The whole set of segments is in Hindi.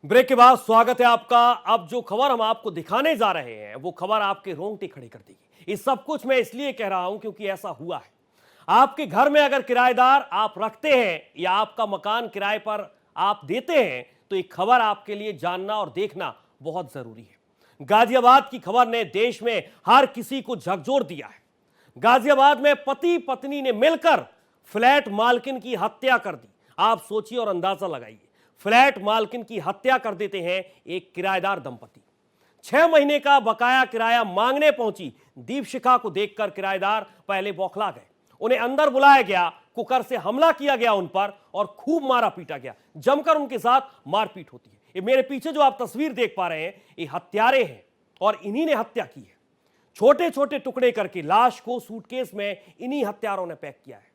ब्रेक के बाद स्वागत है आपका। अब जो खबर हम आपको दिखाने जा रहे हैं वो खबर आपके रोंगटे खड़े कर देगी। इस सब कुछ मैं इसलिए कह रहा हूं क्योंकि ऐसा हुआ है। आपके घर में अगर किराएदार आप रखते हैं या आपका मकान किराए पर आप देते हैं तो एक खबर आपके लिए जानना और देखना बहुत जरूरी है। गाजियाबाद की खबर ने देश में हर किसी को झकझोर दिया है। गाजियाबाद में पति पत्नी ने मिलकर फ्लैट मालकिन की हत्या कर दी। आप सोचिए और अंदाजा लगाइए, फ्लैट मालकिन की हत्या कर देते हैं एक किराएदार दंपति। 6 महीने का बकाया किराया मांगने पहुंची दीपशिखा को देखकर किराएदार पहले बौखला गए। उन्हें अंदर बुलाया गया, कुकर से हमला किया गया उन पर और खूब मारा पीटा गया। जमकर उनके साथ मारपीट होती है। ये मेरे पीछे जो आप तस्वीर देख पा रहे हैं ये हत्यारे हैं और इन्हीं ने हत्या की है। छोटे छोटे टुकड़े करके लाश को सूटकेस में इन्हीं हत्यारों ने पैक किया है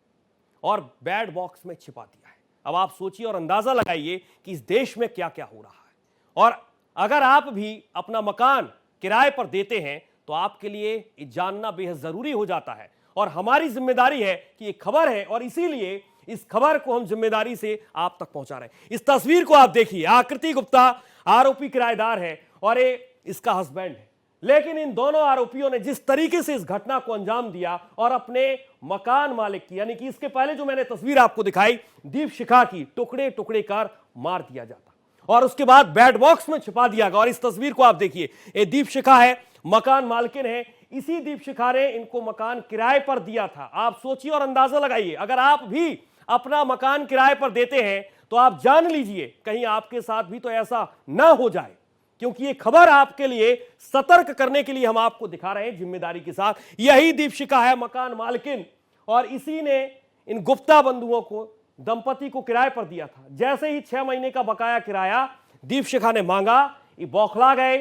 और बैड बॉक्स में छिपा दिया है। अब आप सोचिए और अंदाजा लगाइए कि इस देश में क्या क्या हो रहा है। और अगर आप भी अपना मकान किराए पर देते हैं तो आपके लिए ये जानना बेहद जरूरी हो जाता है और हमारी जिम्मेदारी है कि ये खबर है और इसीलिए इस खबर को हम जिम्मेदारी से आप तक पहुंचा रहे हैं। इस तस्वीर को आप देखिए, आकृति गुप्ता आरोपी किराएदार है और ये इसका हस्बैंड है। लेकिन इन दोनों आरोपियों ने जिस तरीके से इस घटना को अंजाम दिया और अपने मकान मालिक की, यानी कि इसके पहले जो मैंने तस्वीर आपको दिखाई दीपशिखा की, टुकड़े टुकड़े कर मार दिया जाता और उसके बाद बैड बॉक्स में छिपा दिया गया। और इस तस्वीर को आप देखिए, ये दीपशिखा है, मकान मालकिन है। इसी दीपशिखा ने इनको मकान किराए पर दिया था। आप सोचिए और अंदाजा लगाइए, अगर आप भी अपना मकान किराए पर देते हैं तो आप जान लीजिए कहीं आपके साथ भी तो ऐसा ना हो जाए। क्योंकि ये खबर आपके लिए सतर्क करने के लिए हम आपको दिखा रहे हैं जिम्मेदारी के साथ। यही दीपशिखा है, मकान मालकिन, और इसी ने इन गुप्ता बंधुओं को, दंपति को किराए पर दिया था। जैसे ही 6 महीने का बकाया किराया दीपशिखा ने मांगा, ये बौखला गए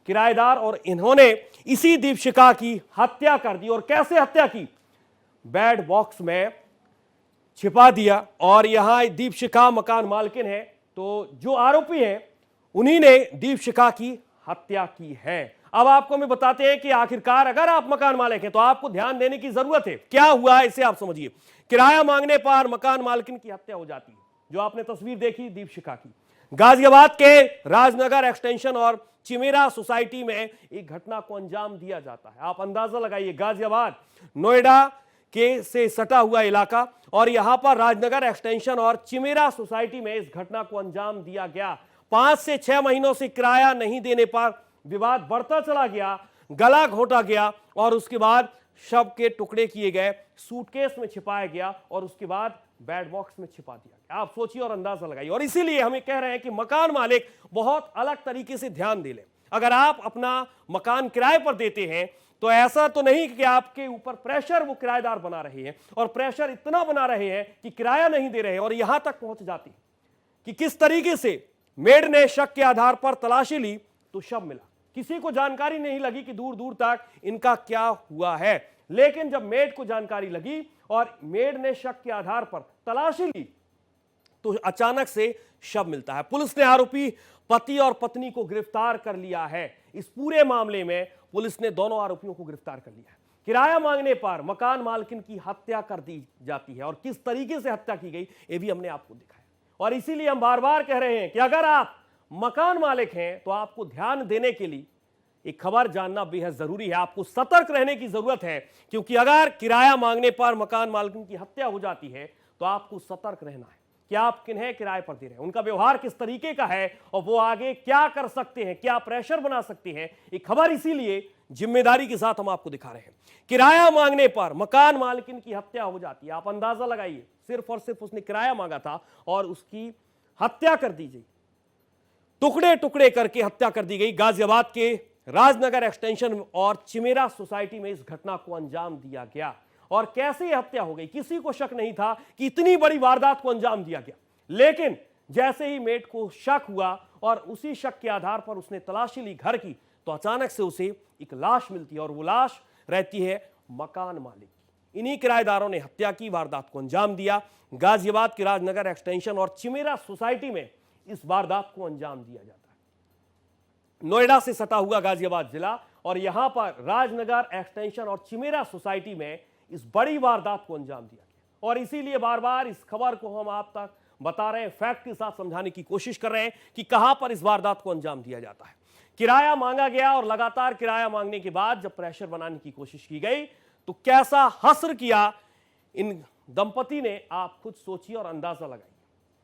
किराएदार और इन्होंने इसी दीपशिखा की हत्या कर दी। और कैसे हत्या की? बैड बॉक्स में छिपा दिया। और यहां दीपशिखा मकान मालकिन है, तो जो आरोपी हैं उन्हीं ने दीपशिखा की हत्या की है। अब आपको मैं बताते हैं कि आखिरकार अगर आप मकान मालिक हैं तो आपको ध्यान देने की जरूरत है। क्या हुआ है इसे आप समझिए। किराया मांगने पर मकान मालकिन की हत्या हो जाती है, जो आपने तस्वीर देखी दीपशिखा की। गाजियाबाद के राजनगर एक्सटेंशन और चिमेरा सोसाइटी में एक घटना को अंजाम दिया जाता है। आप अंदाजा लगाइए, गाजियाबाद नोएडा के से सटा हुआ इलाका और यहां पर राजनगर एक्सटेंशन और चिमेरा सोसाइटी में इस घटना को अंजाम दिया गया। 5 से 6 महीनों से किराया नहीं देने पर विवाद बढ़ता चला गया, गला घोटा गया और उसके बाद शव के टुकड़े किए गए, सूटकेस में छिपाया गया और उसके बाद बैड बॉक्स में छिपा दिया गया। आप सोचिए और अंदाजा लगाइए। और इसीलिए हमें कह रहे हैं कि मकान मालिक बहुत अलग तरीके से ध्यान दे लें। अगर आप अपना मकान किराए पर देते हैं तो ऐसा तो नहीं कि आपके ऊपर प्रेशर वो किराएदार बना रहे हैं और प्रेशर इतना बना रहे हैं कि किराया नहीं दे रहे हैं। और यहां तक पहुंच जाती कि किस तरीके से मेड ने शक के आधार पर तलाशी ली तो शव मिला। किसी को जानकारी नहीं लगी कि दूर दूर तक इनका क्या हुआ है। लेकिन जब मेड को जानकारी लगी और मेड ने शक के आधार पर तलाशी ली तो अचानक से शव मिलता है। पुलिस ने आरोपी पति और पत्नी को गिरफ्तार कर लिया है। इस पूरे मामले में पुलिस ने दोनों आरोपियों को गिरफ्तार कर लिया है। किराया मांगने पर मकान मालकिन की हत्या कर दी जाती है और किस तरीके से हत्या की गई ये भी हमने आपको दिखाया। और इसीलिए हम बार बार कह रहे हैं कि अगर आप मकान मालिक हैं तो आपको ध्यान देने के लिए एक खबर जानना बेहद जरूरी है। आपको सतर्क रहने की जरूरत है, क्योंकि अगर किराया मांगने पर मकान मालिक की हत्या हो जाती है तो आपको सतर्क रहना है कि आप किन्हें किराए पर दे रहे हैं, उनका व्यवहार किस तरीके का है और वो आगे क्या कर सकते हैं, क्या प्रेशर बना सकते हैं। एक खबर इसीलिए जिम्मेदारी के साथ हम आपको दिखा रहे हैं। किराया मांगने पर मकान मालिकिन की हत्या हो जाती है। आप अंदाजा लगाइए, सिर्फ और सिर्फ उसने किराया मांगा था और उसकी हत्या कर दी गई, टुकड़े टुकड़े करके हत्या कर दी गई। गाजियाबाद के राजनगर एक्सटेंशन और चिमेरा सोसाइटी में इस घटना को अंजाम दिया गया। और कैसे हत्या हो गई, किसी को शक नहीं था कि इतनी बड़ी वारदात को अंजाम दिया गया। लेकिन जैसे ही मेट को शक हुआ और उसी शक के आधार पर उसने तलाशी ली घर की, तो अचानक से उसे एक लाश मिलती है और वो लाश रहती है मकान मालिक की। इन्हीं किराएदारों ने हत्या की, वारदात को अंजाम दिया। गाजियाबाद के राजनगर एक्सटेंशन और चिमेरा सोसाइटी में इस वारदात को अंजाम दिया जाता है। नोएडा से सटा हुआ गाजियाबाद जिला और यहां पर राजनगर एक्सटेंशन और चिमेरा सोसाइटी में इस बड़ी वारदात को अंजाम दिया गया। और इसीलिए बार बार इस खबर को हम आप तक बता रहे हैं, फैक्ट के साथ समझाने की कोशिश कर रहे हैं कि कहां पर इस वारदात को अंजाम दिया जाता है। किराया मांगा गया और लगातार किराया मांगने के बाद जब प्रेशर बनाने की कोशिश की गई तो कैसा हस्र किया इन दंपति ने, आप खुद सोचिए और अंदाजा लगाइए।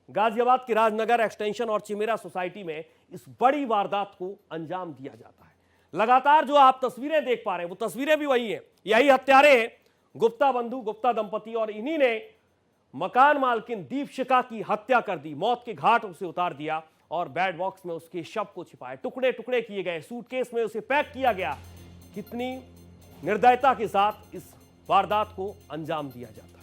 गाजियाबाद की राजनगर एक्सटेंशन और चिमेरा सोसाइटी में इस बड़ी वारदात को अंजाम दिया जाता है। लगातार जो आप तस्वीरें देख पा रहे हैं वो तस्वीरें भी वही हैं, यही हत्यारे हैं, गुप्ता बंधु, गुप्ता दंपति, और इन्हीं ने मकान मालकिन दीपशिखा की हत्या कर दी, मौत के घाट उसे उतार दिया और बैड बॉक्स में उसके शव को छिपाया, टुकड़े टुकड़े किए गए, सूटकेस में उसे पैक किया गया। कितनी निर्दयता के साथ इस वारदात को अंजाम दिया जाता है।